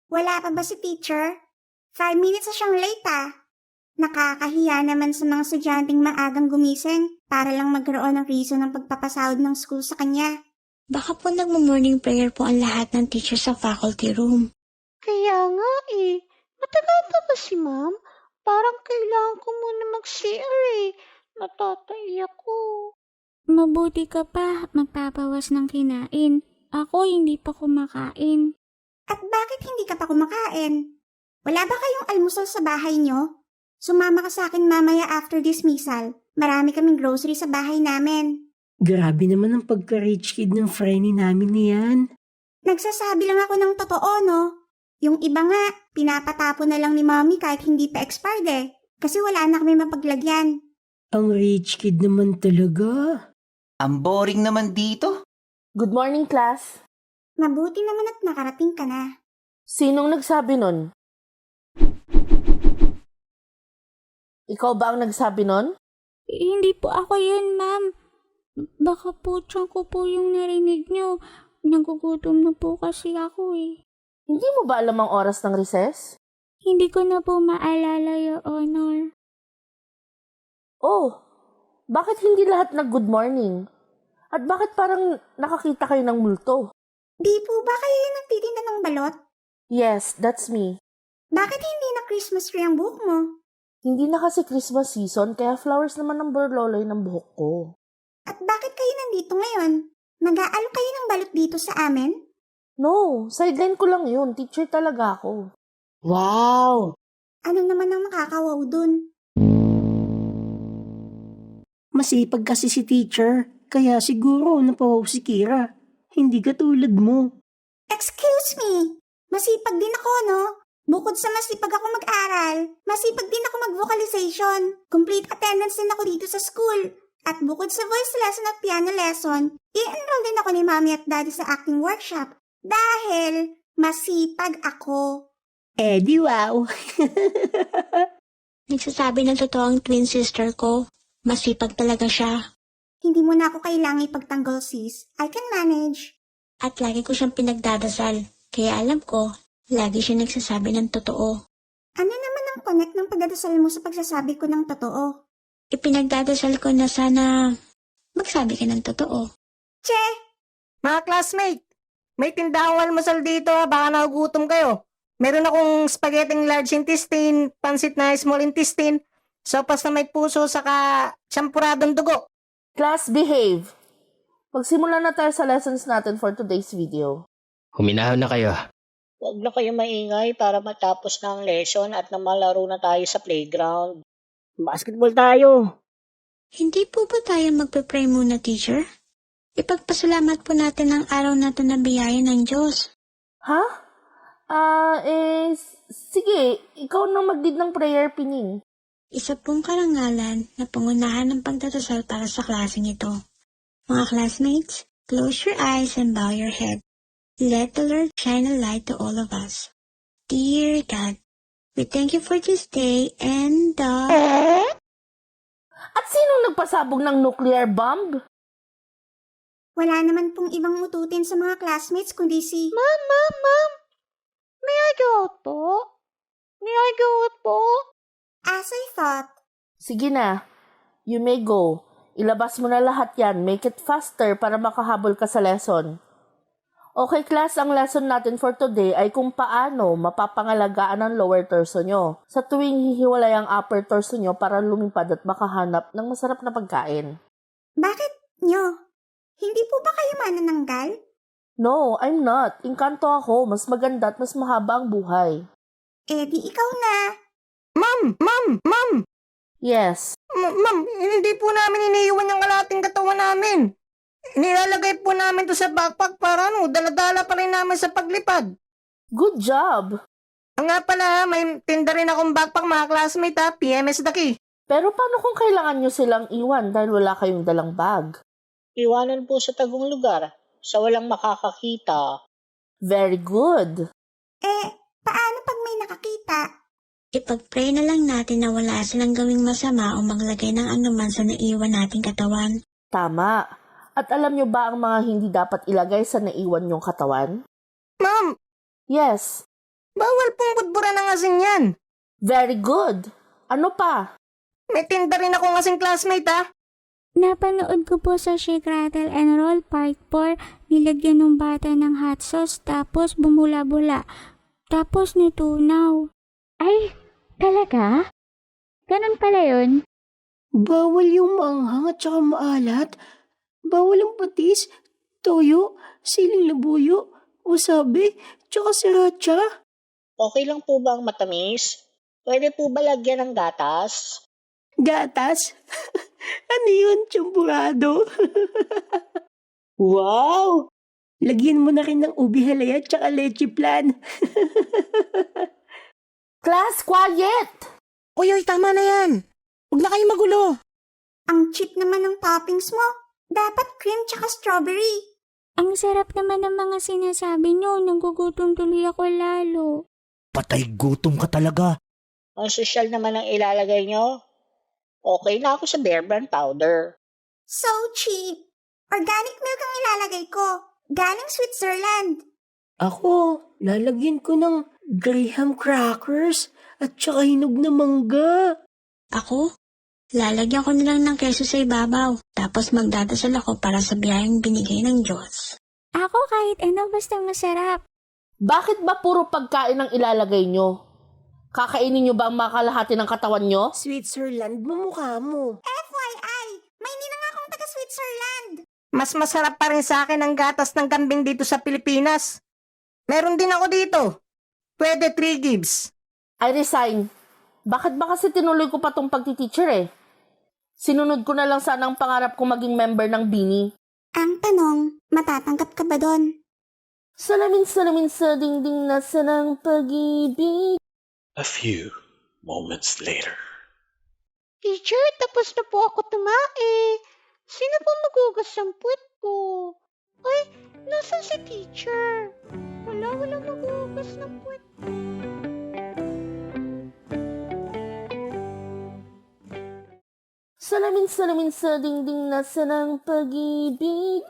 Wala pa ba si teacher? 5 minutes na siyang late Nakakahiya naman sa mga estudyanteng maagang gumising para lang magkaroon ng reason ng pagpapasahod ng school sa kanya. Baka po nagmo-morning prayer po ang lahat ng teacher sa faculty room. Kaya nga matagal pa ba si ma'am? Parang kailangan ko muna mag-CR Natatai ako. Mabuti ka pa, magpapawas ng kinain. Ako hindi pa kumakain. At bakit hindi ka pa kumakain? Wala ba kayong almusal sa bahay nyo? Sumama ka sa akin mamaya after dismissal. Marami kaming grocery sa bahay namin. Grabe naman ang pagka-rich kid ng Frenny namin niyan. Nagsasabi lang ako ng totoo, no? Yung iba nga, pinapatapon na lang ni mommy kahit hindi pa expired Kasi wala na kami mapaglagyan. Ang rich kid naman talaga. Ang boring naman dito. Good morning, class. Mabuti naman at nakarating ka na. Sinong nagsabi nun? Ikaw ba ang nagsabi nun? Hindi po ako yun, ma'am. Baka po tiyan ko po yung narinig nyo. Nagugutom na po kasi ako Hindi mo ba alam ang oras ng recess? Hindi ko na po maalala, Your Honor. Oh, bakit hindi lahat nag-good morning? At bakit parang nakakita kayo ng multo? Di po ba kayo yung nagtitinda ng balot? Yes, that's me. Bakit hindi na Christmas tree ang buhok mo? Hindi na kasi Christmas season, kaya flowers naman ang burloloy ng buhok ko. At bakit kayo nandito ngayon? Nag-aalok kayo ng balot dito sa amin? No, sideline ko lang yun. Teacher talaga ako. Wow! Ano naman ang makakawaw dun? Masipag kasi si teacher, kaya siguro napawaw si Kira. Hindi katulad mo. Excuse me! Masipag din ako, no? Bukod sa masipag ako mag-aral, masipag din ako mag-vocalization. Complete attendance din ako dito sa school. At bukod sa voice lesson at piano lesson, i-enroll din ako ni mommy at daddy sa acting workshop. Dahil masipag ako. Di wow! Nagsasabi ng totoo ang twin sister ko. Masipag talaga siya. Hindi mo na ako kailangang ipagtanggol, sis. I can manage. At lagi ko siyang pinagdadasal. Kaya alam ko, lagi siya nagsasabi ng totoo. Ano naman ang connect ng pagdadasal mo sa pagsasabi ko ng totoo? Ipinagdadasal ko na sana magsabi ka ng totoo. Che! Mga classmate, may tindahang almusal dito baka nagugutom kayo. Meron akong spaghetti large intestine, pansit na small intestine, sopas na may puso, saka champuradong dugo. Class, behave. Magsimula na tayo sa lessons natin for today's video. Huminahon na kayo. Huwag na kayo maingay para matapos na ang lesson at na malaro na tayo sa playground. Basketball tayo. Hindi po ba tayo magpe-pray muna, teacher? Ipagpasalamat po natin ang araw na ito na biyaya ng Diyos. Ha? Sige, ikaw nang mag-lead ng prayer, Pining. Isa pong karangalan na pangunahan ng pagdadasal para sa klaseng ito. Mga classmates, close your eyes and bow your head. Let the Lord shine a light to all of us. Dear God, we thank you for this day and At sinong nagpasabog ng nuclear bomb? Wala naman pong ibang ututin sa mga classmates kundi si... Ma'am! May I go out po? May I go out po? As I thought. Sige na, you may go. Ilabas mo na lahat yan. Make it faster para makahabol ka sa lesson. Okay class, ang lesson natin for today ay kung paano mapapangalagaan ang lower torso nyo sa tuwing hihiwalay ang upper torso nyo para lumipad at makahanap ng masarap na pagkain. Bakit nyo? Hindi po ba kayo manananggal? No, I'm not. Inkanto ako. Mas maganda at mas mahaba ang buhay. Di ikaw na. Ma'am! Yes. Ma'am, hindi po namin iniiwan yung kalating katawan namin. Nilalagay po namin to sa backpack para dala-dala pa rin namin sa paglipad. Good job. Nga pala, may tinda rin akong backpack mga classmate PMS Daki. Pero paano kung kailangan nyo silang iwan dahil wala kayong dalang bag? Iwanan po sa tagong lugar sa walang makakakita. Very good. Paano pag may nakakita? ipag-pray na lang natin na wala silang gawing masama o maglagay ng anuman sa naiwan nating katawan. Tama. At alam nyo ba ang mga hindi dapat ilagay sa naiwan nyong katawan? Ma'am, Yes. Bawal pong budbura ng asin yan. Very good. Ano pa? May tinda rin akong asing classmate ha. Napanood ko po sa Shake, Rattle and Roll Part 4, nilagyan ng bata ng hot sauce tapos bumula-bula. Tapos natunaw. Ay, talaga? Ganun pala yun? Bawal yung maanghang at saka maalat. Bawal ang patis, toyo, siling labuyo, wasabi, tsaka sriracha. Okay lang po ba ang matamis? Pwede po ba lagyan ng gatas? Gatas? Ano yun, champurado? Wow! Lagyan mo na rin ng ubi halaya at saka leche plan. Class, quiet! Uy, tama na yan. Huwag na kayo magulo. Ang cheap naman ng toppings mo. Dapat cream tsaka strawberry. Ang sarap naman ng mga sinasabi nyo, nagugutom tuloy ako lalo. Patay gutom ka talaga. Ang sosyal naman ang ilalagay nyo. Okay na ako sa Bear Brand powder. So cheap. Organic milk ang ilalagay ko. Galing Switzerland. Ako, lalagyan ko ng graham crackers at saka hinog na mangga. Ako, lalagyan ko na lang ng keso sa ibabaw, tapos magdadasal ako para sa biyayang binigay ng Diyos. Ako kahit ano basta masarap. Bakit ba puro pagkain ang ilalagay nyo? Kakainin nyo ba ang makalahati ng katawan nyo? Switzerland, mumukha mo. FYI, may ninang akong taga Switzerland. Mas masarap pa rin sa akin ang gatas ng kambing dito sa Pilipinas. Meron din ako dito. Pwede 3 gives. I resign. Bakit ba kasi tinuloy ko pa tong pagtiteacher eh? Sinunod ko na lang sana ang pangarap kong maging member ng Bini. Ang tanong, matatanggap ka ba doon? Salamin-salamin sa dingding na sanang pag-ibig. A few moments later. Teacher, tapos na po ako tumae. Sino po magugas ng puwet ko? Ay, nasan si teacher? Walang magugas ng puwet ko. Salamin-salamin sa dingding na sanang pag-ibig.